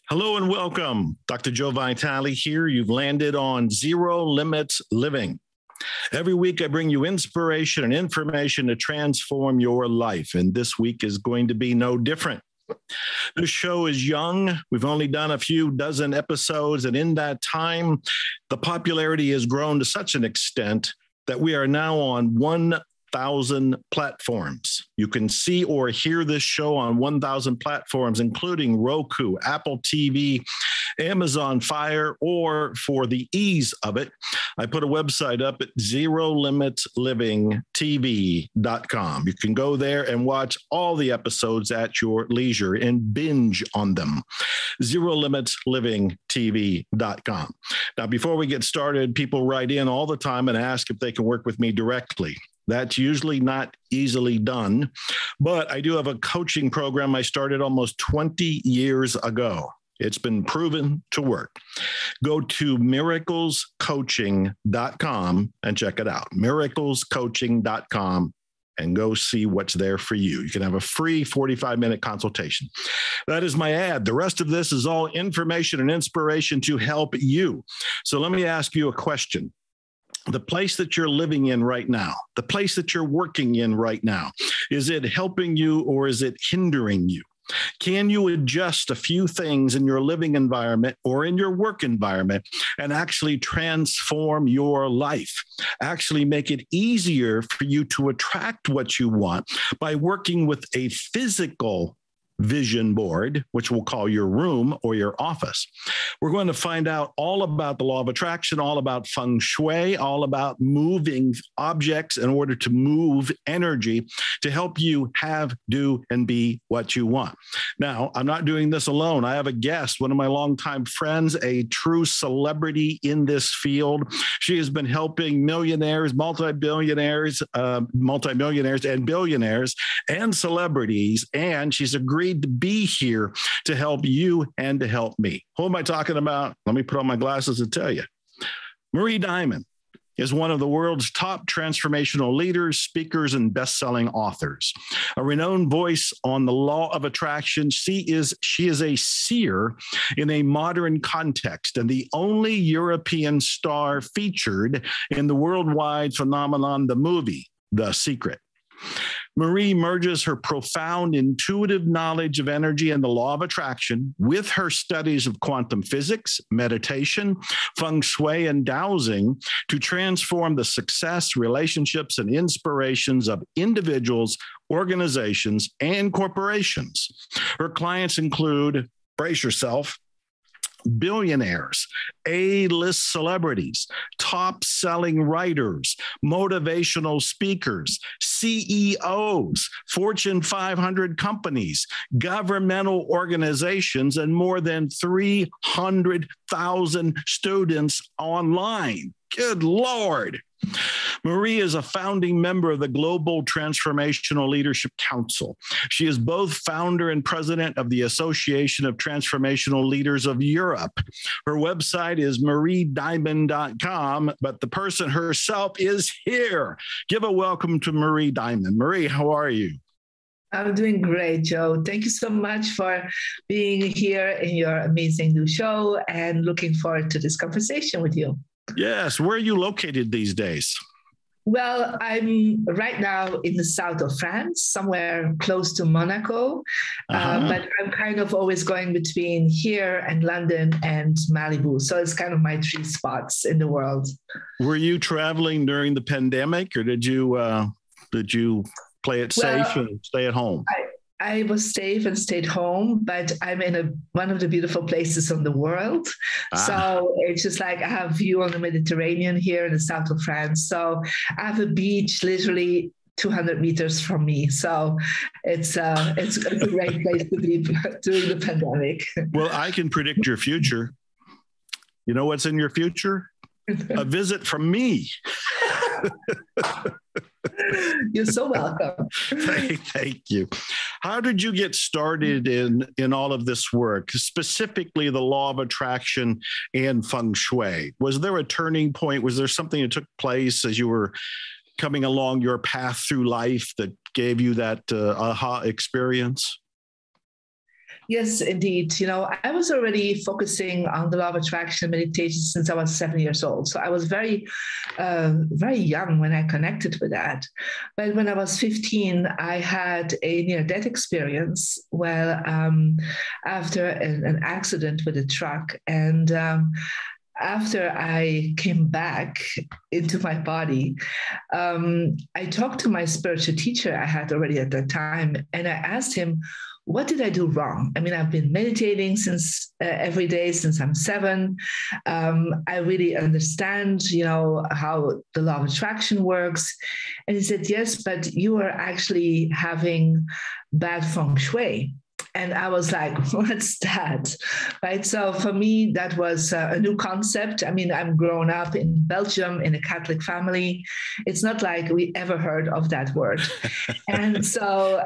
Hello and welcome. Dr. Joe Vitale here. You've landed on Zero Limits Living. Every week I bring you inspiration and information to transform your life, and this week is going to be no different. This show is young. We've only done a few dozen episodes, and in that time, the popularity has grown to such an extent that we are now on 1,000 platforms. You can see or hear this show on 1,000 platforms, including Roku, Apple TV, Amazon Fire, or for the ease of it, I put a website up at ZeroLimitsLivingTV.com. You can go there and watch all the episodes at your leisure and binge on them. ZeroLimitsLivingTV.com. Now, before we get started, people write in all the time and ask if they can work with me directly. That's usually not easily done, but I do have a coaching program I started almost 20 years ago. It's been proven to work. Go to miraclescoaching.com and check it out. Miraclescoaching.com and go see what's there for you. You can have a free 45-minute consultation. That is my ad. The rest of this is all information and inspiration to help you. So let me ask you a question. The place that you're living in right now, the place that you're working in right now, is it helping you or is it hindering you? Can you adjust a few things in your living environment or in your work environment and actually transform your life? Actually make it easier for you to attract what you want by working with a physical vision board, which we'll call your room or your office. We're going to find out all about the law of attraction, all about feng shui, all about moving objects in order to move energy to help you have, do, and be what you want. Now, I'm not doing this alone. I have a guest, one of my longtime friends, a true celebrity in this field. She has been helping millionaires, multimillionaires, and billionaires and celebrities, and she's agreed to be here to help you and to help me. Who am I talking about? Let me put on my glasses and tell you. Marie Diamond is one of the world's top transformational leaders, speakers, and best-selling authors. A renowned voice on the law of attraction, she is a seer in a modern context and the only European star featured in the worldwide phenomenon, the movie, The Secret. Marie merges her profound intuitive knowledge of energy and the law of attraction with her studies of quantum physics, meditation, feng shui, and dowsing to transform the success, relationships, and inspirations of individuals, organizations, and corporations. Her clients include, brace yourself, billionaires, A-list celebrities, top-selling writers, motivational speakers, CEOs, Fortune 500 companies, governmental organizations, and more than 300,000 students online. Good Lord. Marie is a founding member of the Global Transformational Leadership Council. She is both founder and president of the Association of Transformational Leaders of Europe. Her website is mariediamond.com, but the person herself is here. Give a welcome to Marie Diamond. Marie, how are you? I'm doing great, Joe. Thank you so much for being here in your amazing new show and looking forward to this conversation with you. Yes. Where are you located these days? Well, I'm right now in the south of France, somewhere close to Monaco, but I'm kind of always going between here and London and Malibu. So it's kind of my three spots in the world. Were you traveling during the pandemic, or did you play it safe and stay at home? I was safe and stayed home, but I'm in one of the beautiful places on the world. So it's just like I have a view on the Mediterranean here in the south of France. So I have a beach literally 200 meters from me. So it's a great place to be during the pandemic. Well, I can predict your future. You know what's in your future? A visit from me. You're so welcome. Thank you. How did you get started in all of this work, specifically the law of attraction and feng shui? Was there a turning point? Was there something that took place as you were coming along your path through life that gave you that aha experience? Yes, indeed. I was already focusing on the law of attraction and meditation since I was 7 years old. So I was very young when I connected with that. But when I was 15, I had a near-death experience. Well, after an accident with a truck, and after I came back into my body, I talked to my spiritual teacher I had already at that time, and I asked him, what did I do wrong? I mean, I've been meditating since every day since I'm 7. I really understand, how the law of attraction works. And he said, yes, but you are actually having bad feng shui. And I was like, what's that? Right. So for me, that was a new concept. I mean, I'm grown up in Belgium in a Catholic family. It's not like we ever heard of that word. And so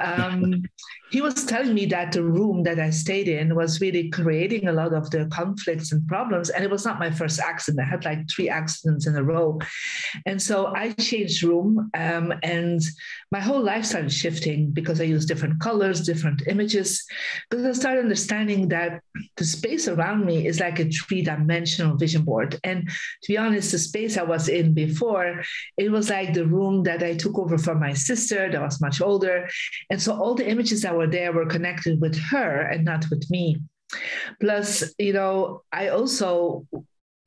he was telling me that the room that I stayed in was really creating a lot of the conflicts and problems. And it was not my first accident. I had like 3 accidents in a row. And so I changed room, and my whole life started shifting because I used different colors, different images, because I started understanding that the space around me is like a 3-dimensional vision board. And to be honest, the space I was in before, it was like the room that I took over from my sister that was much older. And so all the images that were there were connected with her and not with me. Plus,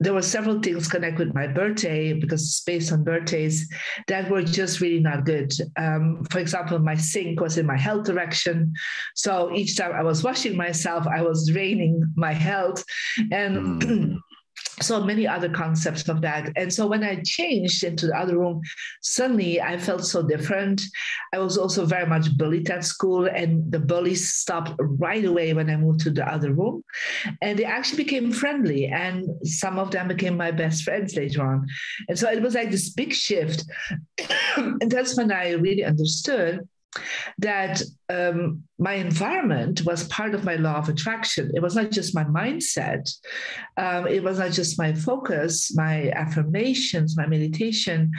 there were several things connected with my birthday because it's based on birthdays that were just really not good. For example, my sink was in my health direction. So each time I was washing myself, I was draining my health. And so many other concepts of that. And so when I changed into the other room, suddenly I felt so different. I was also very much bullied at school, and the bullies stopped right away when I moved to the other room. And they actually became friendly, and some of them became my best friends later on. And so it was like this big shift. And that's when I really understood that my environment was part of my law of attraction. It was not just my mindset. It was not just my focus, my affirmations, my meditation,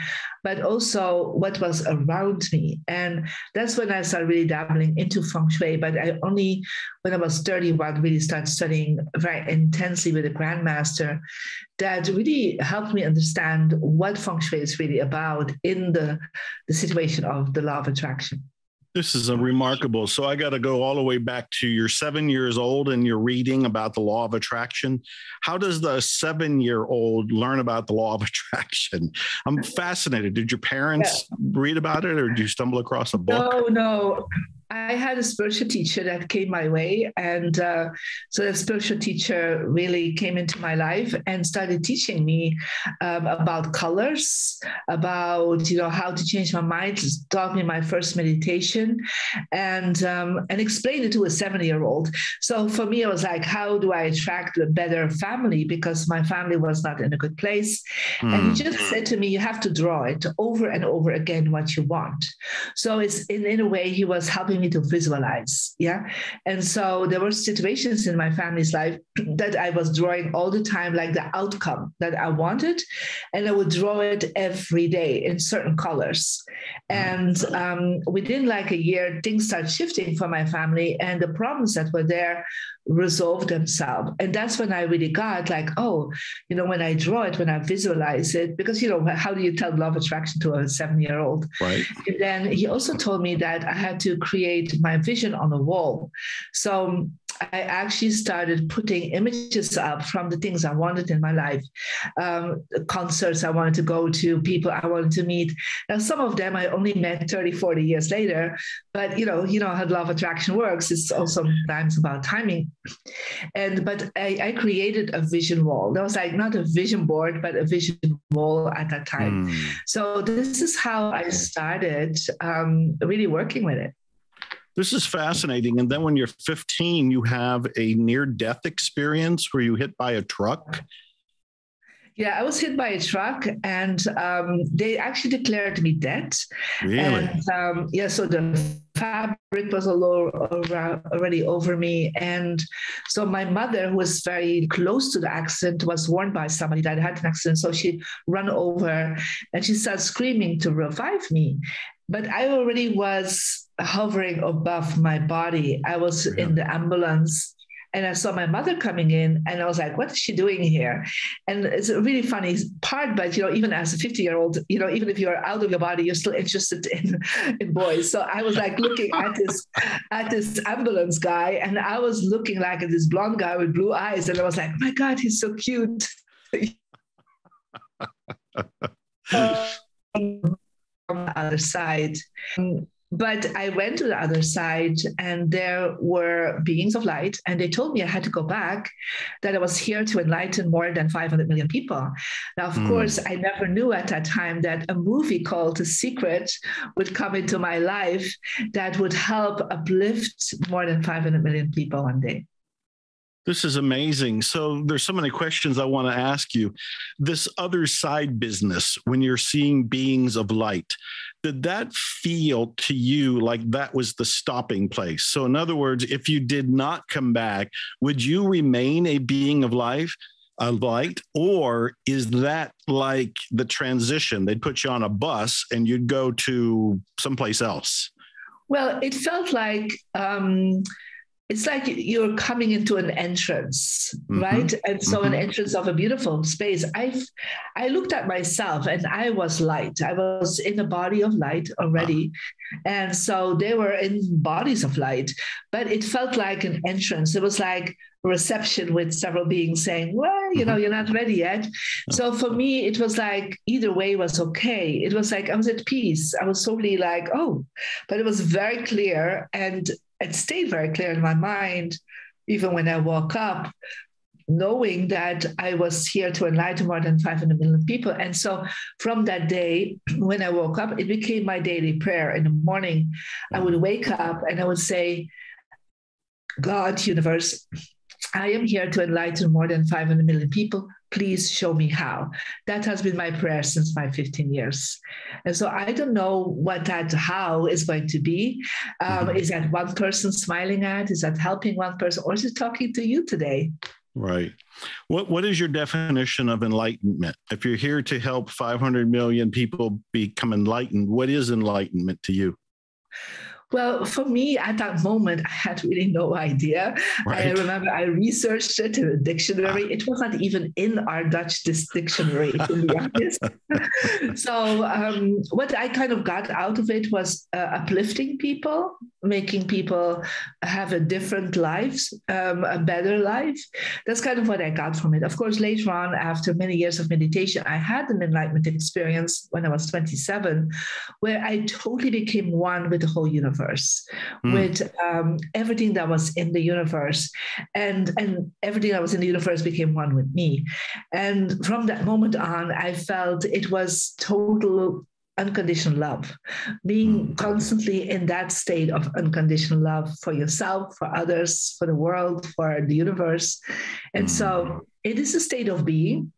but also what was around me. And that's when I started really dabbling into feng shui. But I only, when I was 31, really started studying very intensely with a grandmaster that really helped me understand what feng shui is really about in the situation of the law of attraction. This is a remarkable. So I got to go all the way back to you're 7 years old and you're reading about the law of attraction. How does the 7-year-old learn about the law of attraction? I'm fascinated. Did your parents read about it, or did you stumble across a book? No. I had a spiritual teacher that came my way. And so the spiritual teacher really came into my life and started teaching me about colors, about, how to change my mind, taught me my first meditation, and explained it to a 7-year-old. So for me, it was like, how do I attract a better family? Because my family was not in a good place. And he just said to me, you have to draw it over and over again what you want. So it's in a way, he was helping me to visualize. Yeah. And so there were situations in my family's life that I was drawing all the time, like the outcome that I wanted. And I would draw it every day in certain colors. And within like a year, things started shifting for my family, and the problems that were there resolve themselves. And that's when I really got like, when I draw it, when I visualize it, because, how do you tell law of attraction to a 7-year-old? Right. And then he also told me that I had to create my vision on a wall. So I actually started putting images up from the things I wanted in my life, concerts I wanted to go to, people I wanted to meet. Now, some of them I only met 30, 40 years later, but you know how law of attraction works. It's also sometimes about timing. But I created a vision wall. That was like not a vision board, but a vision wall at that time. So this is how I started really working with it. This is fascinating. And then when you're 15, you have a near-death experience where you hit by a truck. Yeah, I was hit by a truck, and they actually declared me dead. Really? And so the fabric was already over me. And so my mother, who was very close to the accident, was warned by somebody that I had an accident. So she ran over and she started screaming to revive me. But I already was hovering above my body. I was in the ambulance And I saw my mother coming in, and I was like, what is she doing here? And it's a really funny part, but, even as a 50-year-old, even if you're out of your body, you're still interested in boys. So I was like looking at this ambulance guy, and I was looking like at this blonde guy with blue eyes. And I was like, oh my God, he's so cute. On the other side. But I went to the other side, and there were beings of light, and they told me I had to go back, that I was here to enlighten more than 500 million people. Now, of course, I never knew at that time that a movie called The Secret would come into my life that would help uplift more than 500 million people one day. This is amazing. So there's so many questions I want to ask you. This other side business, when you're seeing beings of light, did that feel to you like that was the stopping place? So in other words, if you did not come back, would you remain a being of life, of light? Or is that like the transition? They'd put you on a bus and you'd go to someplace else? Well, it felt like it's like you're coming into an entrance, right? And so an entrance of a beautiful space. I looked at myself, and I was light. I was in a body of light already. And so they were in bodies of light, but it felt like an entrance. It was like a reception with several beings saying, well, you're not ready yet. So for me, it was like either way was okay. It was like I was at peace. I was totally like, oh, but it was very clear, and it stayed very clear in my mind, even when I woke up, knowing that I was here to enlighten more than 500 million people. And so from that day, when I woke up, it became my daily prayer. In the morning, I would wake up and I would say, God, universe, I am here to enlighten more than 500 million people. Please show me how. That has been my prayer since my 15 years. And so I don't know what that how is going to be. Is that one person smiling at? Is that helping one person? Or is it talking to you today? Right. What is your definition of enlightenment? If you're here to help 500 million people become enlightened, what is enlightenment to you? Well, for me, at that moment, I had really no idea. Right. I remember I researched it in a dictionary. It was not even in our Dutch dictionary, to be honest. So what I kind of got out of it was uplifting people, making people have a different life, a better life. That's kind of what I got from it. Of course, later on, after many years of meditation, I had an enlightenment experience when I was 27, where I totally became one with the whole universe. With everything that was in the universe, and everything that was in the universe became one with me. And from that moment on, I felt it was total unconditional love, being constantly in that state of unconditional love for yourself, for others, for the world, for the universe. And so it is a state of being,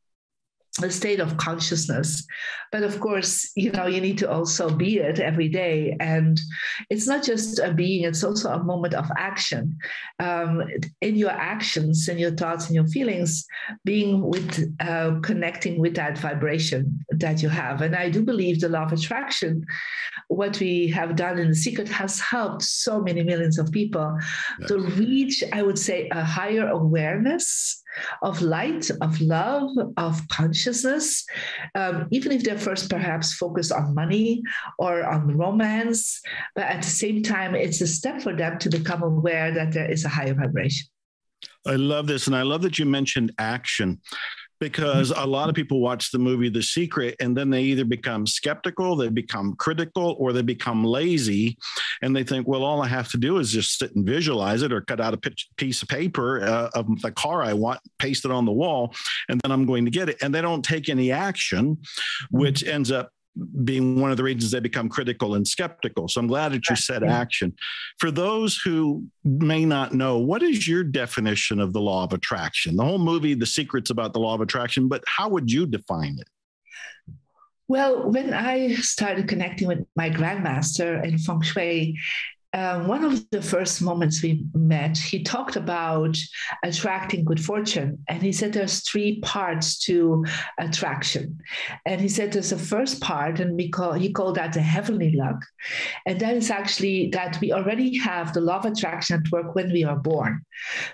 a state of consciousness. But of course, you need to also be it every day. And it's not just a being, it's also a moment of action. In your actions and your thoughts and your feelings, being with, connecting with that vibration that you have. And I do believe the law of attraction, what we have done in The Secret, has helped so many millions of people to reach, I would say, a higher awareness of light, of love, of consciousness, even if they're first perhaps focused on money or on romance, but at the same time, it's a step for them to become aware that there is a higher vibration. I love this. And I love that you mentioned action, because a lot of people watch the movie The Secret and then they either become skeptical, they become critical, or they become lazy. And they think, well, all I have to do is just sit and visualize it, or cut out a piece of paper of the car I want, paste it on the wall, and then I'm going to get it. And they don't take any action, which ends up being one of the reasons they become critical and skeptical. So I'm glad that you said action. For those who may not know, what is your definition of the law of attraction? The whole movie, The Secret's about the law of attraction, but how would you define it? Well, when I started connecting with my grandmaster in Feng Shui, one of the first moments we met, he talked about attracting good fortune. And he said there's 3 parts to attraction. And he said there's a first part, and he called that the heavenly luck. And that is actually that we already have the law of attraction at work when we are born.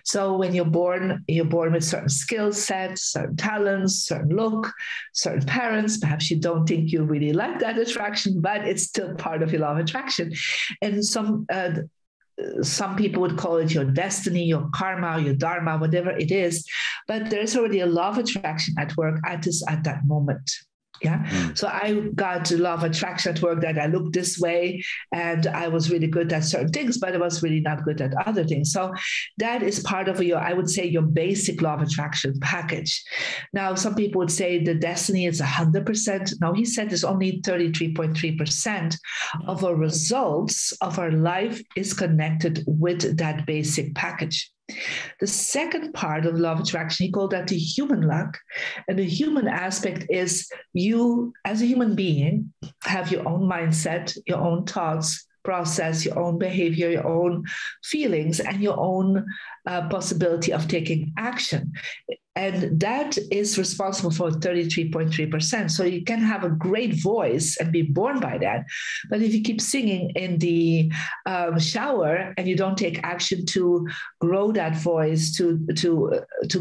So when you're born with certain skill sets, certain talents, certain look, certain parents. Perhaps you don't think you really like that attraction, but it's still part of your law of attraction. And some people would call it your destiny, your karma, your dharma, whatever it is. But there's already a law of attraction at work at that moment. Yeah. So I got the law of attraction at work that I looked this way and I was really good at certain things, but I was really not good at other things. So that is part of I would say, your basic law of attraction package. Now, some people would say the destiny is 100%. No, he said it's only 33.3% of our results of our life is connected with that basic package. The second part of law of attraction, he called that the human luck. And the human aspect is you, as a human being, have your own mindset, your own thoughts, process, your own behavior, your own feelings, and your own possibility of taking action. And that is responsible for 33.3%. So you can have a great voice and be born by that. But if you keep singing in the shower and you don't take action to grow that voice, to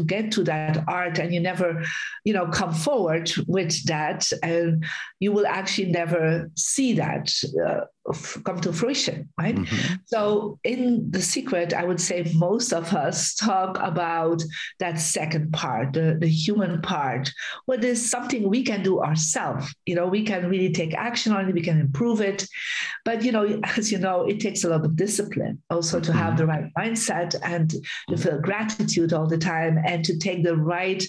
get to that art, and you never, come forward with that, and you will actually never see that come to fruition, right? Mm-hmm. So in The Secret, I would say most of us talk about that second part, the human part, what is something we can do ourselves. We can really take action on it, we can improve it. But, as you know, it takes a lot of discipline also to have the right mindset and to feel gratitude all the time and to take the right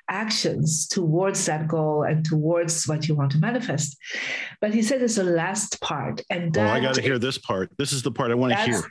actions towards that goal and towards what you want to manifest. But he said there's a last part. And I got to hear this part. This is the part I want to hear.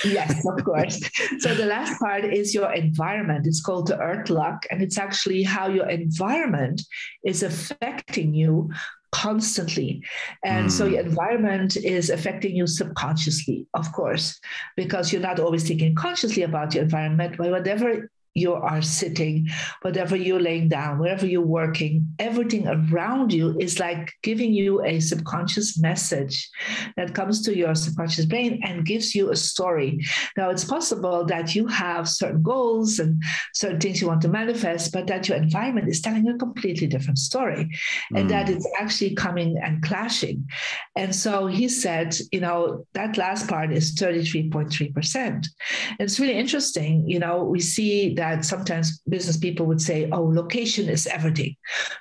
Yes, of course. So the last part is your environment. It's called the earth luck. And it's actually how your environment is affecting you constantly. And so your environment is affecting you subconsciously, of course, because you're not always thinking consciously about your environment, but whatever you are sitting, whatever you're laying down, wherever you're working, everything around you is like giving you a subconscious message that comes to your subconscious brain and gives you a story. Now, it's possible that you have certain goals and certain things you want to manifest, but that your environment is telling a completely different story, and that it's actually coming and clashing. And so he said, that last part is 33.3%. It's really interesting. We see that sometimes business people would say, location is everything.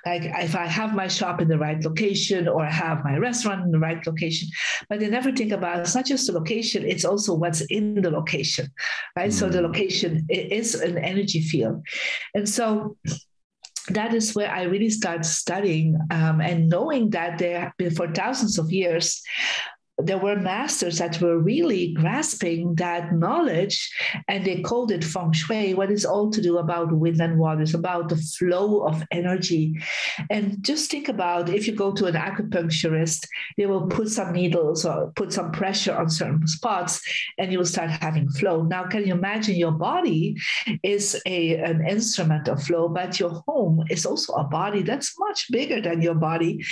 Like if I have my shop in the right location or I have my restaurant in the right location, but they never think about it's not just the location, it's also what's in the location, right? So the location is an energy field. And so that is where I really started studying and knowing that there have been for thousands of years, there were masters that were really grasping that knowledge, and they called it feng shui, what is all to do about wind and waters, about the flow of energy. And just think about if you go to an acupuncturist, they will put some needles or put some pressure on certain spots, and you will start having flow. Now, can you imagine your body is an instrument of flow, but your home is also a body that's much bigger than your body.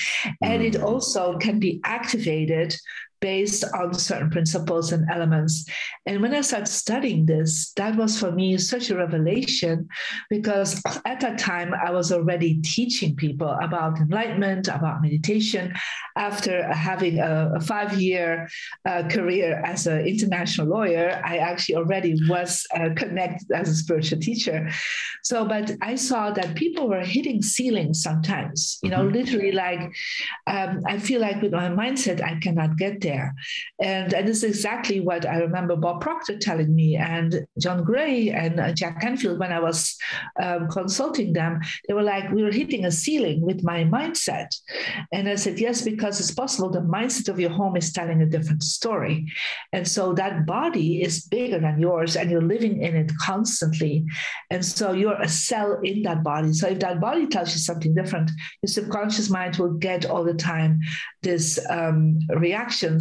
And it also can be activated based on certain principles and elements. And when I started studying this, that was for me such a revelation, because at that time I was already teaching people about enlightenment, about meditation. After having a 5-year career as an international lawyer, I actually already was connected as a spiritual teacher. So, but I saw that people were hitting ceilings sometimes, literally like, I feel like with my mindset, I cannot get there. And this is exactly what I remember Bob Proctor telling me, and John Gray and Jack Canfield, when I was consulting them. They were like, we were hitting a ceiling with my mindset. And I said, yes, because it's possible the mindset of your home is telling a different story. And so that body is bigger than yours, and you're living in it constantly. And so you're a cell in that body. So if that body tells you something different, your subconscious mind will get all the time this reactions.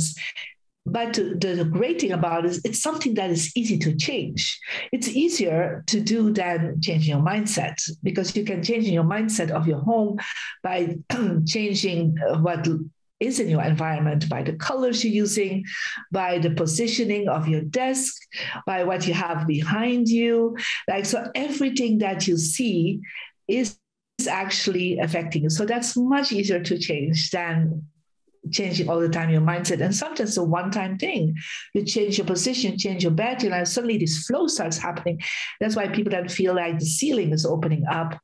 But the great thing about it is it's something that is easy to change. It's easier to do than changing your mindset, because you can change your mindset of your home by changing what is in your environment, by the colors you're using, by the positioning of your desk, by what you have behind you. Like, so everything that you see is actually affecting you. So that's much easier to change than changing all the time your mindset. And sometimes it's a one-time thing. You change your position, change your bed, suddenly this flow starts happening. That's why people then feel like the ceiling is opening up,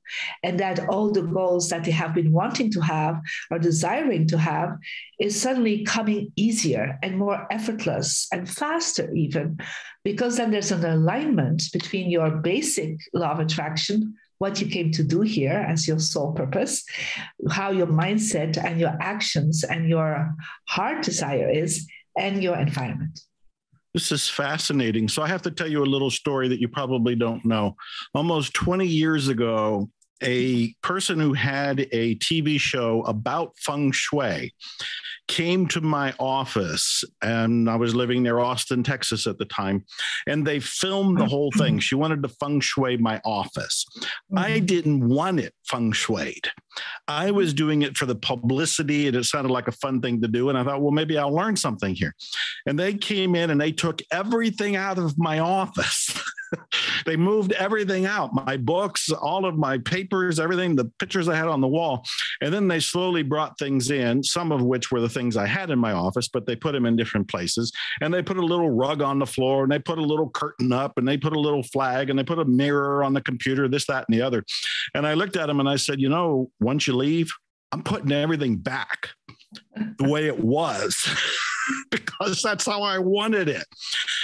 and that all the goals that they have been wanting to have or desiring to have is suddenly coming easier and more effortless and faster even, because then there's an alignment between your basic law of attraction, what you came to do here as your sole purpose, how your mindset and your actions and your heart desire is, and your environment. This is fascinating. So I have to tell you a little story that you probably don't know. Almost 20 years ago, a person who had a TV show about feng shui came to my office, and I was living near Austin, Texas at the time, and they filmed the whole thing. She wanted to feng shui my office. I didn't want it feng shuied. I was doing it for the publicity, and it sounded like a fun thing to do. And I thought, well, maybe I'll learn something here. And they came in and they took everything out of my office. They moved everything out, my books, all of my papers, everything, the pictures I had on the wall. And then they slowly brought things in, some of which were the things I had in my office, but they put them in different places. And they put a little rug on the floor, and they put a little curtain up, and they put a little flag, and they put a mirror on the computer, this, that, and the other. And I looked at them and I said, once you leave, I'm putting everything back the way it was because that's how I wanted it.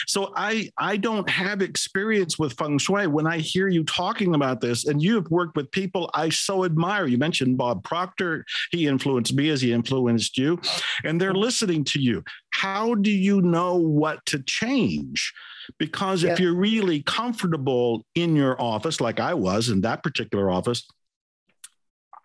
So I don't have experience with feng shui. When I hear you talking about this, and you've worked with people I so admire, you mentioned Bob Proctor, he influenced me as he influenced you, and they're listening to you. How do you know what to change? Because if you're really comfortable in your office, like I was in that particular office,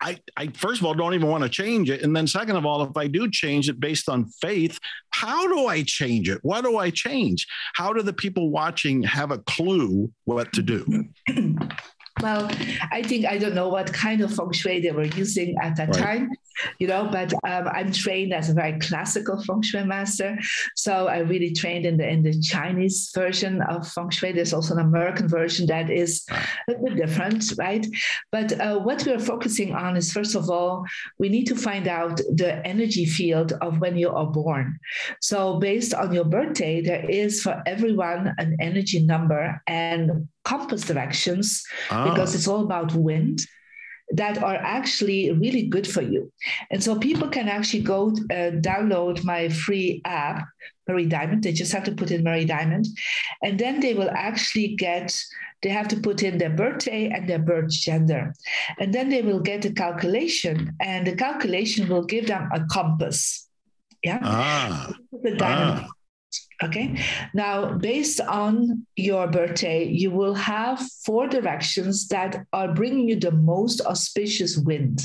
I first of all, don't even want to change it. And then second of all, if I do change it based on faith, how do I change it? What do I change? How do the people watching have a clue what to do? Well, I don't know what kind of feng shui they were using at that time, but I'm trained as a very classical feng shui master. So I really trained in the Chinese version of feng shui. There's also an American version that is a bit different, right? But what we're focusing on is, first of all, we need to find out the energy field of when you are born. So based on your birthday, there is for everyone an energy number and compass directions, because it's all about wind, that are actually really good for you. And so people can actually go download my free app, Marie Diamond. They just have to put in Marie Diamond. And then they will actually they have to put in their birthday and their birth gender. And then they will get a calculation, and the calculation will give them a compass. Yeah. The diamond. Okay. Now, based on your birthday, you will have 4 directions that are bringing you the most auspicious wind,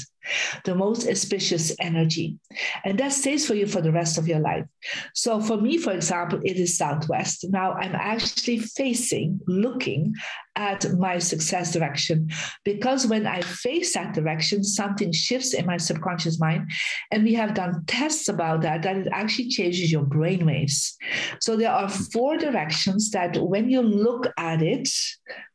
the most auspicious energy. And that stays for you for the rest of your life. So for me, for example, it is Southwest. Now I'm actually looking at my success direction, because when I face that direction, something shifts in my subconscious mind. And we have done tests about that it actually changes your brain waves. So there are 4 directions that when you look at it,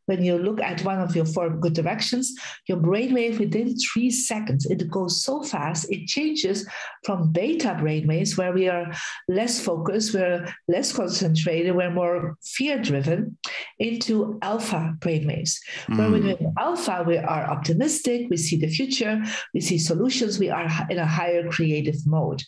when you look at one of your 4 good directions, your brainwave within 3 seconds, it goes so fast, it changes from beta brainwaves, where we are less focused, we're less concentrated, we're more fear-driven, into alpha brainwaves, where when we're in alpha, we are optimistic, we see the future, we see solutions, we are in a higher creative mode.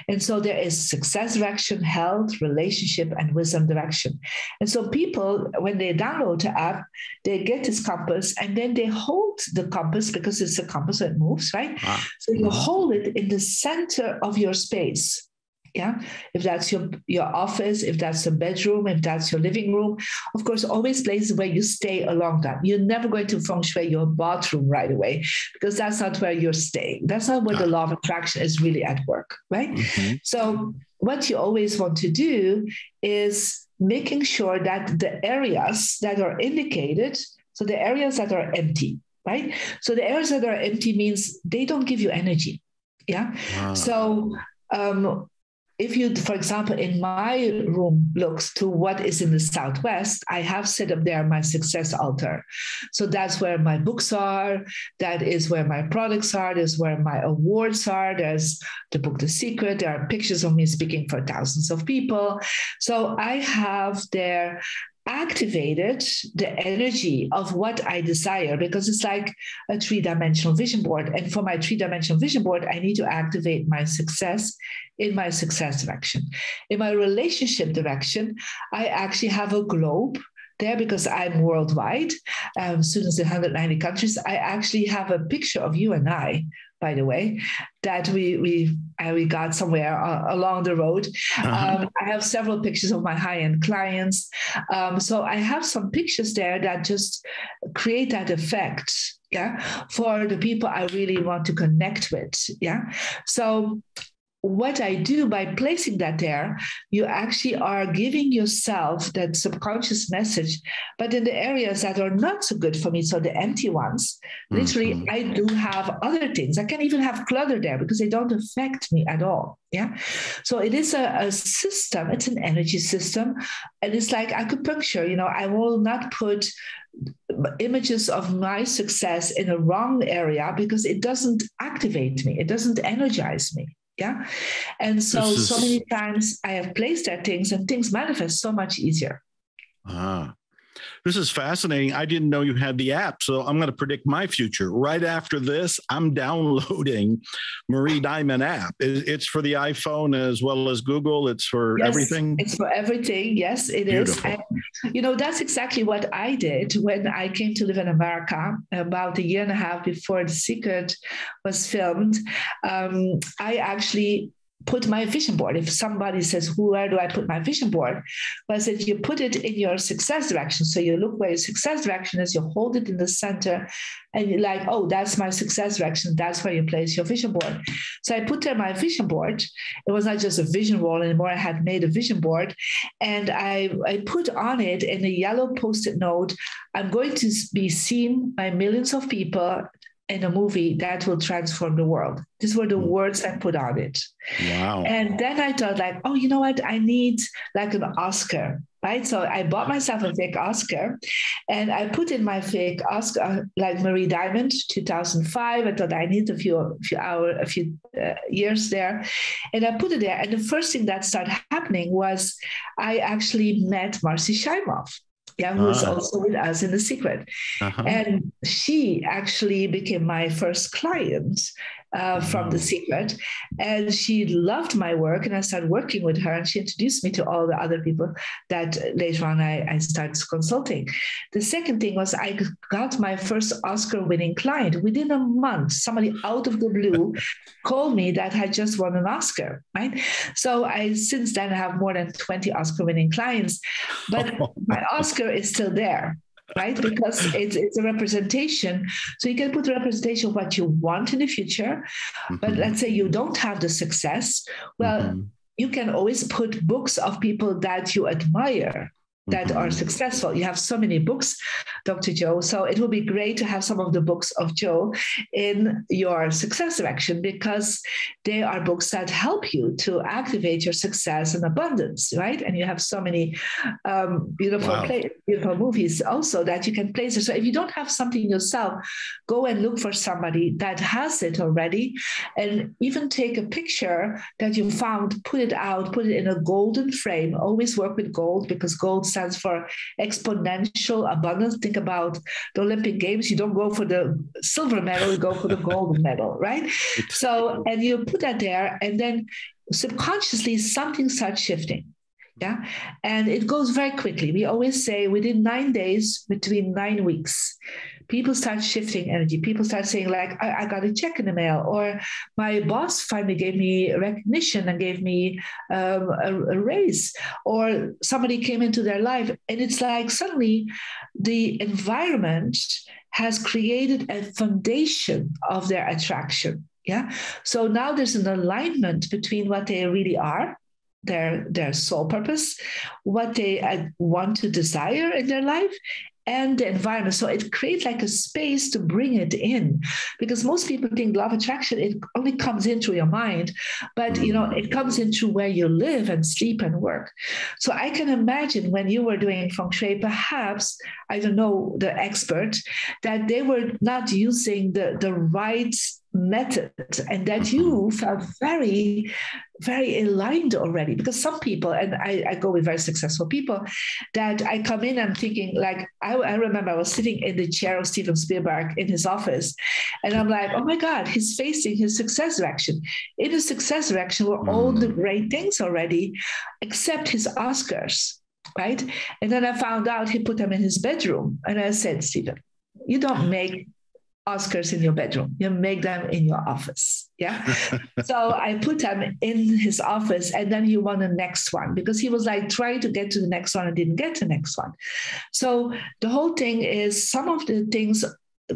And so there is success direction, health, relationship, and wisdom direction. And so people, when they download the app, they get this compass, and then they hold the compass, because it's a compass that moves, right? So you hold it in the center of your space. Yeah. If that's your office, if that's a bedroom, if that's your living room, of course, always places where you stay a long time. You're never going to feng shui your bathroom right away because that's not where you're staying. That's not where the law of attraction is really at work, right? Mm-hmm. So what you always want to do is making sure that the areas that are indicated, so the areas that are empty, right? So the areas that are empty means they don't give you energy. Yeah. Wow. So if you, for example, in my room looks to what is in the Southwest, I have set up there my success altar. So that's where my books are. That is where my products are. That's where my awards are. There's the book, The Secret. There are pictures of me speaking for thousands of people. So I have there activated the energy of what I desire, because it's like a 3-dimensional vision board. And for my 3-dimensional vision board, I need to activate my success in my success direction. In my relationship direction, I actually have a globe there because I'm worldwide, students in 190 countries. I actually have a picture of you and I, by the way, that we got somewhere along the road. Uh-huh. I have several pictures of my high-end clients. So I have some pictures there that just create that effect, yeah, for the people I really want to connect with, yeah. So what I do by placing that there, you actually are giving yourself that subconscious message, but in the areas that are not so good for me, so the empty ones, literally, I do have other things. I can even have clutter there because they don't affect me at all. Yeah. So it is a system. It's an energy system. And it's like acupuncture, I will not put images of my success in a wrong area because it doesn't activate me. It doesn't energize me. Yeah. And so many times I have placed there things and things manifest so much easier. This is fascinating. I didn't know you had the app, so I'm going to predict my future. Right after this, I'm downloading Marie Diamond app. It's for the iPhone as well as Google. It's for everything. It's for everything. Yes, it Beautiful. Is. And, that's exactly what I did when I came to live in America about 1.5 years before The Secret was filmed. I actually put my vision board. If somebody says, where do I put my vision board? Well, I said, you put it in your success direction. So you look where your success direction is, you hold it in the center, and you're like, oh, that's my success direction. That's where you place your vision board. So I put there my vision board. It was not just a vision wall anymore. I had made a vision board, and I put on it in a yellow Post-it note, I'm going to be seen by millions of people in a movie that will transform the world. These were the words I put on it. Wow. And then I thought like, oh, you know what? I need like an Oscar, right? So I bought myself a fake Oscar and I put in my fake Oscar, like Marie Diamond, 2005. I thought I need a few years there. And I put it there. And the first thing that started happening was I actually met Marcy Shimoff. Yeah, who is also with us in The Secret. Uh-huh. And she actually became my first client from The Secret. And she loved my work, and I started working with her, and she introduced me to all the other people that later on I started consulting. The second thing was I got my first Oscar-winning client. Within a month, somebody out of the blue called me that had just won an Oscar, right? So I since then have more than 20 Oscar-winning clients, but my Oscar is still there, right? Because it's a representation. So you can put a representation of what you want in the future, but let's say you don't have the success. Well, you can always put books of people that you admire that are successful. You have so many books, Dr. Joe. So it will be great to have some of the books of Joe in your success direction, because they are books that help you to activate your success and abundance, right? And you have so many beautiful movies also that you can place it. So if you don't have something yourself, go and look for somebody that has it already, and even take a picture that you found, put it out, put it in a golden frame. Always work with gold, because gold stands for exponential abundance. Think about the Olympic Games. You don't go for the silver medal, you go for the golden medal, right? So, and you put that there, and then subconsciously something starts shifting. Yeah. And it goes very quickly. We always say within 9 days, between 9 weeks, people start shifting energy. People start saying, like, I got a check in the mail, or my boss finally gave me recognition and gave me a raise, or somebody came into their life. And it's like suddenly the environment has created a foundation of their attraction. Yeah. So now there's an alignment between what they really are, their soul purpose, what they want to desire in their life, and the environment. So it creates like a space to bring it in, because most people think law of attraction, it only comes in through your mind, but it comes in through where you live and sleep and work. So I can imagine when you were doing feng shui, perhaps, I don't know the expert, that they were not using the right method, and that you felt very, very aligned already. Because some people, and I go with very successful people, that I come in and thinking, like, I remember I was sitting in the chair of Steven Spielberg in his office, and I'm like, oh my God, he's facing his success direction. In his success direction were all the great things already, except his Oscars, right? And then I found out he put them in his bedroom. And I said, Steven, you don't make Oscars in your bedroom. You make them in your office. Yeah. So I put them in his office, and then he won the next one, because he was like trying to get to the next one and didn't get to the next one. So the whole thing is, some of the things,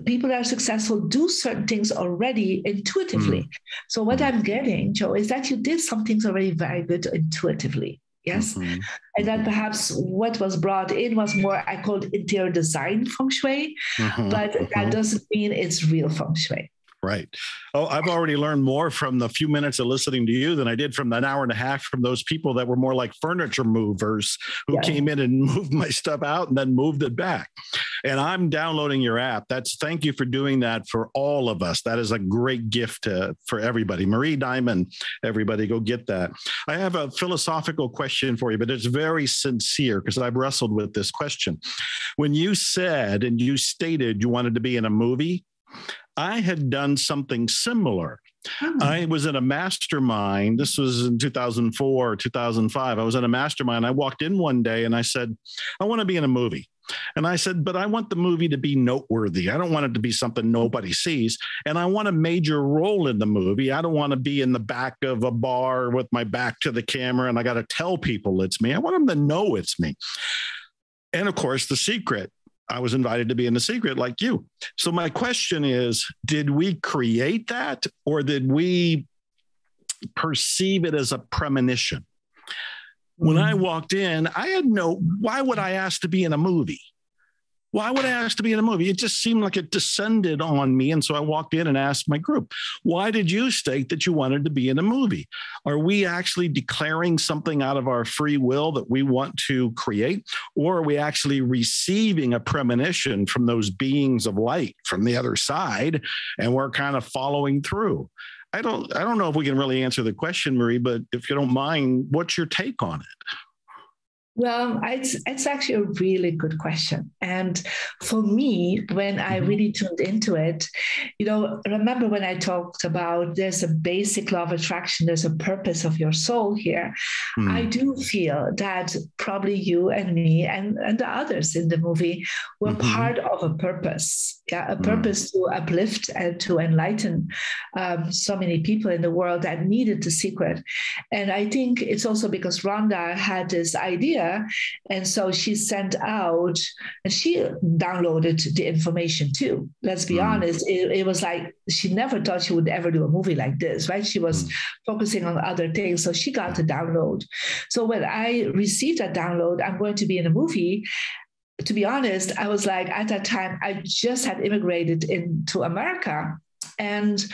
people that are successful do certain things already intuitively. So what I'm getting, Joe, is that you did some things already very good intuitively. Yes. And that perhaps what was brought in was more, I call it interior design feng shui, but that doesn't mean it's real feng shui. Right. Oh, I've already learned more from the few minutes of listening to you than I did from that hour and a half from those people that were more like furniture movers who came in and moved my stuff out and then moved it back. And I'm downloading your app. Thank you for doing that for all of us. That is a great gift for everybody. Marie Diamond, everybody go get that. I have a philosophical question for you, but it's very sincere because I've wrestled with this question. When you said and you stated you wanted to be in a movie, I had done something similar. I was in a mastermind. This was in 2004, 2005. I was in a mastermind. I walked in one day and I said, I want to be in a movie. And I said, but I want the movie to be noteworthy. I don't want it to be something nobody sees. And I want a major role in the movie. I don't want to be in the back of a bar with my back to the camera and I got to tell people it's me. I want them to know it's me. And of course, The Secret. I was invited to be in The Secret like you. So my question is, did we create that, or did we perceive it as a premonition? When I walked in, why would I ask to be in a movie? Why would I ask to be in a movie? It just seemed like it descended on me. And so I walked in and asked my group, why did you state that you wanted to be in a movie? Are we actually declaring something out of our free will that we want to create? Or are we actually receiving a premonition from those beings of light from the other side? And we're kind of following through. I don't know if we can really answer the question, Marie, but if you don't mind, what's your take on it? Well, it's actually a really good question. And for me, when I really tuned into it, remember when I talked about there's a basic law of attraction, there's a purpose of your soul here. I do feel that probably you and me and the others in the movie were part of a purpose. Yeah, a purpose to uplift and to enlighten so many people in the world that needed The Secret. And I think it's also because Rhonda had this idea. And so she sent out, and she downloaded the information too. Let's be honest. It was like she never thought she would ever do a movie like this, right? She was focusing on other things. So she got the download. So when I received that download, I'm going to be in a movie. To be honest, I was like, at that time, I just had immigrated into America. And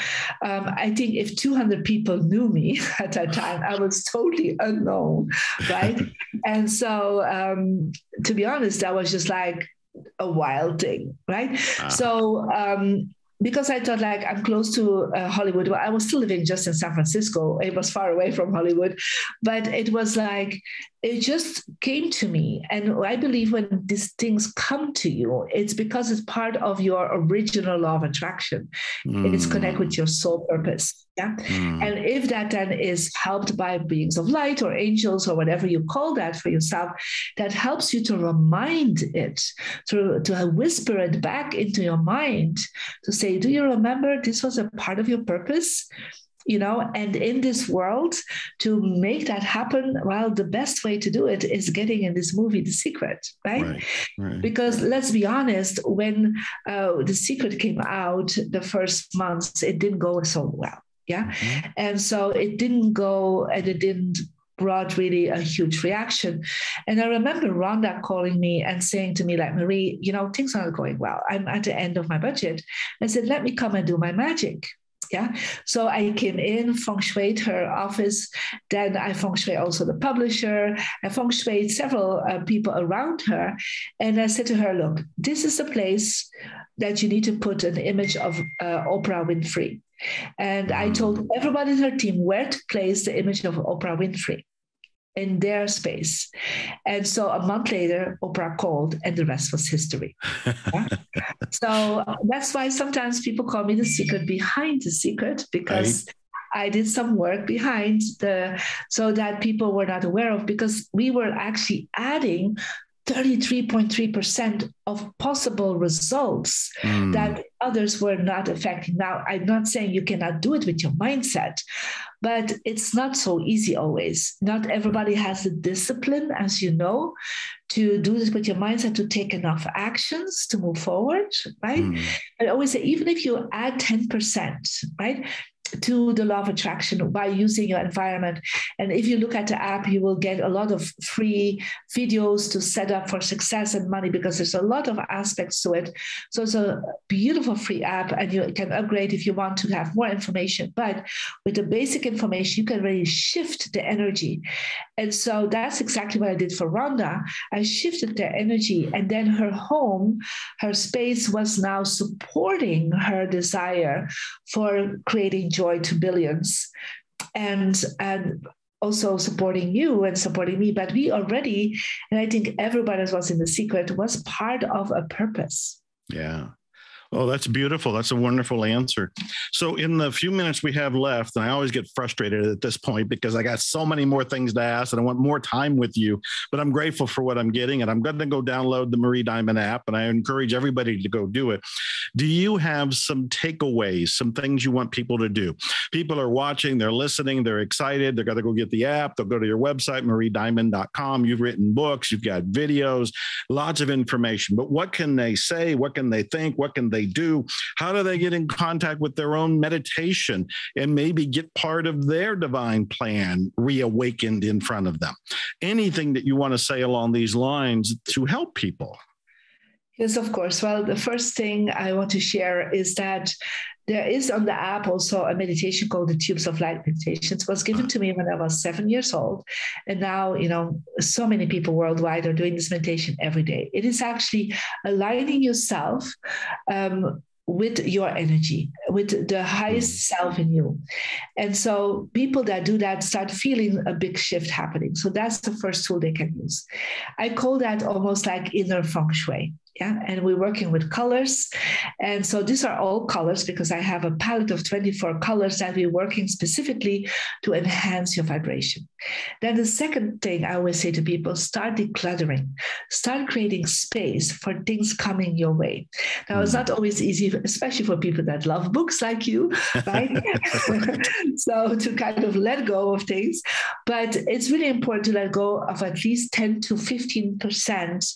I think if 200 people knew me at that time, I was totally unknown, right? And so, to be honest, that was just like a wild thing, right? So, because I thought like I'm close to Hollywood. Well, I was still living just in San Francisco. It was far away from Hollywood, but it was like it just came to me. And I believe when these things come to you, it's because it's part of your original law of attraction. It's connect with your soul purpose. Yeah. And if that then is helped by beings of light or angels or whatever you call that for yourself, that helps you to remind it, to whisper it back into your mind, to say, do you remember this was a part of your purpose? And in this world, to make that happen, well, the best way to do it is getting in this movie, The Secret, right? Because let's be honest, when The Secret came out, the first months, it didn't go so well. Yeah. And so it didn't go, and it didn't brought really a huge reaction. And I remember Rhonda calling me and saying to me, like, Marie, things are not going well. I'm at the end of my budget. I said, let me come and do my magic. Yeah. So I came in, feng shuied her office. Then I feng shui also the publisher. I feng shuied several people around her. And I said to her, look, this is the place that you need to put an image of Oprah Winfrey. And I told everybody in her team where to place the image of Oprah Winfrey in their space. And so a month later, Oprah called, and the rest was history. Yeah? So that's why sometimes people call me the secret behind the secret, because I did some work behind so that people were not aware of, because we were actually adding 33.3% of possible results that others were not affecting. Now, I'm not saying you cannot do it with your mindset, but it's not so easy always. Not everybody has the discipline, as you know, to do this with your mindset, to take enough actions to move forward, right? I always say, even if you add 10%, right, to the law of attraction by using your environment. And if you look at the app, you will get a lot of free videos to set up for success and money, because there's a lot of aspects to it. So it's a beautiful free app, and you can upgrade if you want to have more information. But with the basic information, you can really shift the energy. And so that's exactly what I did for Rhonda. I shifted their energy, and then her home, her space was now supporting her desire for creating joy to billions, and also supporting you and supporting me. But we already, and I think everybody that was in The Secret was part of a purpose. Yeah. Oh, that's beautiful. That's a wonderful answer. So in the few minutes we have left, and I always get frustrated at this point because I got so many more things to ask and I want more time with you, but I'm grateful for what I'm getting, and I'm going to go download the Marie Diamond app, and I encourage everybody to go do it. Do you have some takeaways, some things you want people to do? People are watching, they're listening, they're excited. They're going to go get the app. They'll go to your website, mariediamond.com. You've written books, you've got videos, lots of information, but what can they say? What can they think? What can they do? How do they get in contact with their own meditation and maybe get part of their divine plan reawakened in front of them? Anything that you want to say along these lines to help people? Yes, of course. Well, the first thing I want to share is that there is on the app also a meditation called the Tubes of Light Meditations. It was given to me when I was 7 years old. And now, so many people worldwide are doing this meditation every day. It is actually aligning yourself with your energy, with the highest self in you. And so people that do that start feeling a big shift happening. So that's the first tool they can use. I call that almost like inner feng shui. Yeah. And we're working with colors. And so these are all colors, because I have a palette of 24 colors that we're working specifically to enhance your vibration. Then the second thing I always say to people, start decluttering, start creating space for things coming your way. Now, it's not always easy, especially for people that love books like you, right? So to kind of let go of things, but it's really important to let go of at least 10 to 15%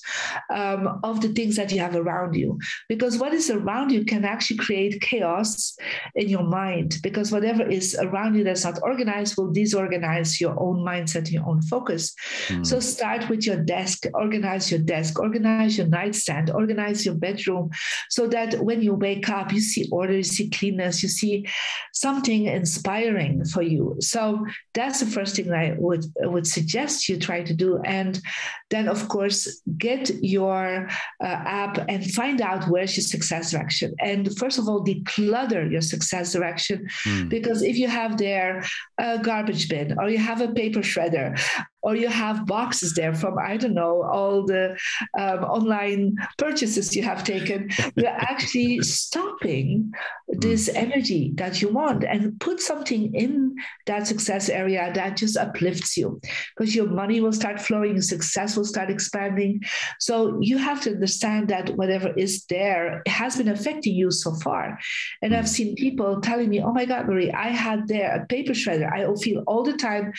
of the things that you have around you, because what is around you can actually create chaos in your mind, because whatever is around you that's not organized will disorganize your own mindset, your own focus. So start with your desk, organize your nightstand, organize your bedroom, so that when you wake up, you see order, you see cleanness, you see something inspiring for you. So that's the first thing I would suggest you try to do. And then, of course, get your app and find out where's your success direction. And first of all, declutter your success direction, because if you have there a garbage bin, or you have a paper shredder, or you have boxes there from, I don't know, all the online purchases you have taken, you're actually stopping this energy that you want, and put something in that success area that just uplifts you, because your money will start flowing, your success will start expanding. So you have to understand that whatever is there has been affecting you so far. And I've seen people telling me, oh my God, Marie, I had there a paper shredder. I feel all the time,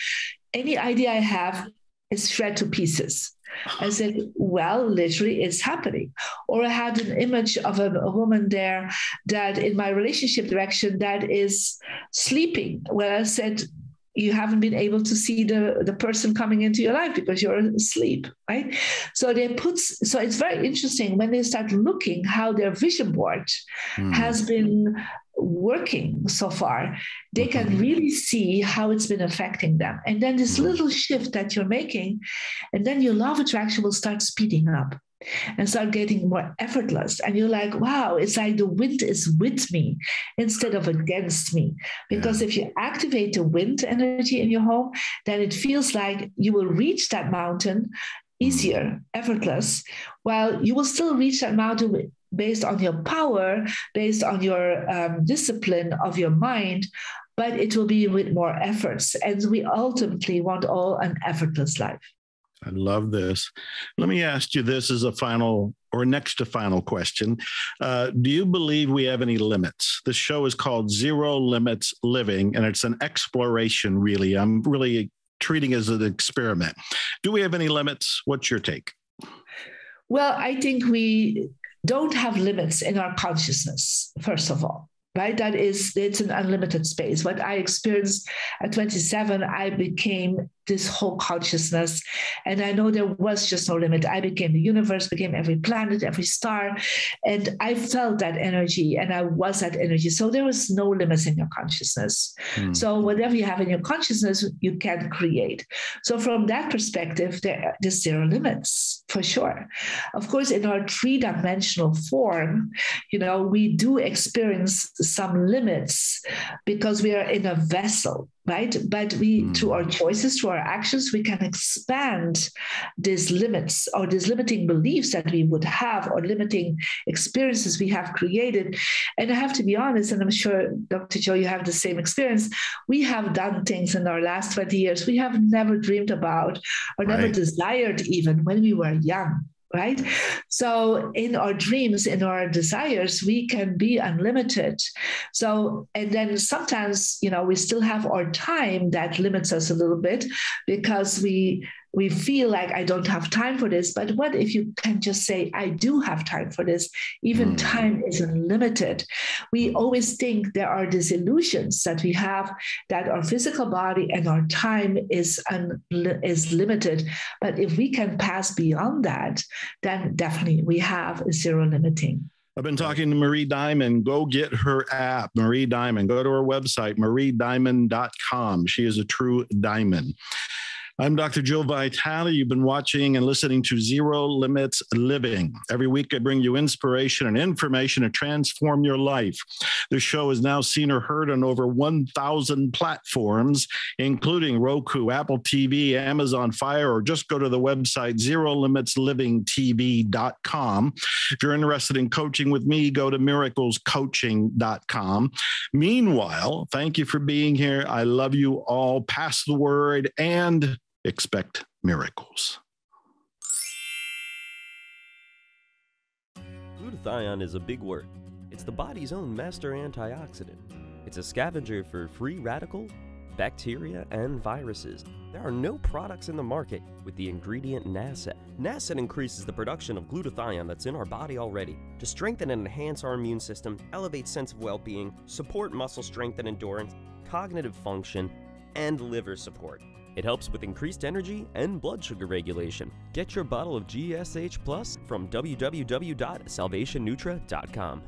any idea I have is shred to pieces. I said, well, literally it's happening. Or I had an image of a woman there that in my relationship direction that is sleeping. Well, I said, you haven't been able to see the person coming into your life because you're asleep, right? So it's very interesting when they start looking how their vision board has been working so far, they can really see how it's been affecting them. And then this little shift that you're making, and then your law of attraction will start speeding up and start getting more effortless. And you're like, wow, it's like the wind is with me instead of against me. Because if you activate the wind energy in your home, then it feels like you will reach that mountain easier, effortless, while you will still reach that mountain based on your power, based on your discipline of your mind, but it will be with more efforts. And we ultimately want all an effortless life. I love this. Let me ask you this as a final or next to final question. Do you believe we have any limits? The show is called Zero Limits Living, and it's an exploration, really. I'm really treating it as an experiment. Do we have any limits? What's your take? Well, I think we don't have limits in our consciousness, first of all, right? It's an unlimited space. What I experienced at 27, I became this whole consciousness. And I know there was just no limit. I became the universe, became every planet, every star. And I felt that energy and I was that energy. So there was no limits in your consciousness. So whatever you have in your consciousness, you can create. So from that perspective, there's zero limits for sure. Of course, in our three-dimensional form, we do experience some limits because we are in a vessel, right? But through our choices, through our actions, we can expand these limits or these limiting beliefs that we would have or limiting experiences we have created. And I have to be honest, and I'm sure, Dr. Joe, you have the same experience. We have done things in our last 20 years we have never dreamed about or never desired even when we were young. Right? So in our dreams, in our desires, we can be unlimited. So, and then sometimes, we still have our time that limits us a little bit because we feel like I don't have time for this. But what if you can just say, I do have time for this? Even time is unlimited. We always think there are these illusions that we have that our physical body and our time is limited. But if we can pass beyond that, then definitely we have zero limiting. I've been talking to Marie Diamond. Go get her app, Marie Diamond. Go to her website, mariediamond.com. She is a true diamond. I'm Dr. Joe Vitale. You've been watching and listening to Zero Limits Living. Every week, I bring you inspiration and information to transform your life. This show is now seen or heard on over 1,000 platforms, including Roku, Apple TV, Amazon Fire, or just go to the website ZeroLimitsLivingTV.com. If you're interested in coaching with me, go to miraclescoaching.com. Meanwhile, thank you for being here. I love you all. Pass the word and expect miracles. Glutathione is a big word. It's the body's own master antioxidant. It's a scavenger for free radical, bacteria, and viruses. There are no products in the market with the ingredient NASET. NASET increases the production of glutathione that's in our body already to strengthen and enhance our immune system, elevate sense of well-being, support muscle strength and endurance, cognitive function, and liver support. It helps with increased energy and blood sugar regulation. Get your bottle of GSH Plus from www.salvationnutra.com.